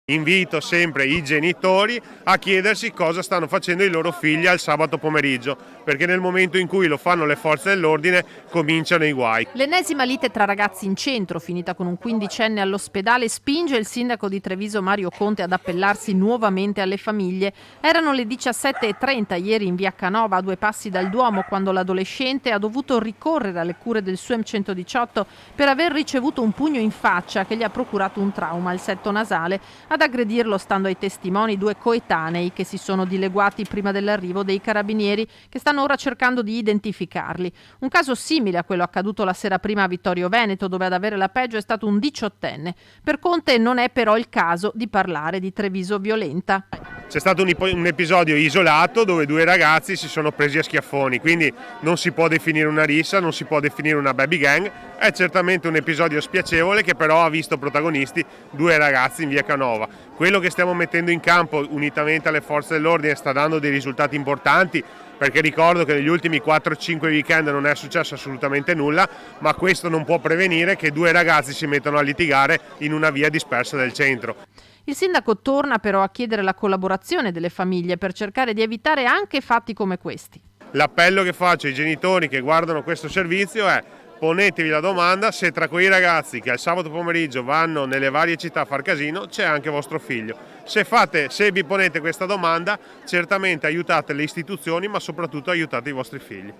Invito sempre i genitori a chiedersi cosa stanno facendo i loro figli al sabato pomeriggio, perché nel momento in cui lo fanno le forze dell'ordine cominciano i guai. L'ennesima lite tra ragazzi in centro, finita con un quindicenne all'ospedale, spinge il sindaco di Treviso Mario Conte ad appellarsi nuovamente alle famiglie. Erano le 17:30 ieri in via Canova, a 2 passi dal Duomo, quando l'adolescente ha dovuto ricorrere alle cure del SUEM 118 per aver ricevuto un pugno in faccia che gli ha procurato un trauma al setto nasale. Ad aggredirlo, stando ai testimoni, 2 coetanei che si sono dileguati prima dell'arrivo dei carabinieri, che stanno ora cercando di identificarli. Un caso simile a quello accaduto la sera prima a Vittorio Veneto, dove ad avere la peggio è stato un 18enne. Per Conte non è però il caso di parlare di Treviso violenta. C'è stato un episodio isolato dove 2 ragazzi si sono presi a schiaffoni, quindi non si può definire una rissa, non si può definire una baby gang, è certamente un episodio spiacevole che però ha visto protagonisti 2 ragazzi in via Canova. Quello che stiamo mettendo in campo unitamente alle forze dell'ordine sta dando dei risultati importanti, perché ricordo che negli ultimi 4-5 weekend non è successo assolutamente nulla, ma questo non può prevenire che 2 ragazzi si mettano a litigare in una via dispersa del centro. Il sindaco torna però a chiedere la collaborazione delle famiglie per cercare di evitare anche fatti come questi. L'appello che faccio ai genitori che guardano questo servizio è: ponetevi la domanda se tra quei ragazzi che al sabato pomeriggio vanno nelle varie città a far casino c'è anche vostro figlio. Se vi ponete questa domanda, certamente aiutate le istituzioni, ma soprattutto aiutate i vostri figli.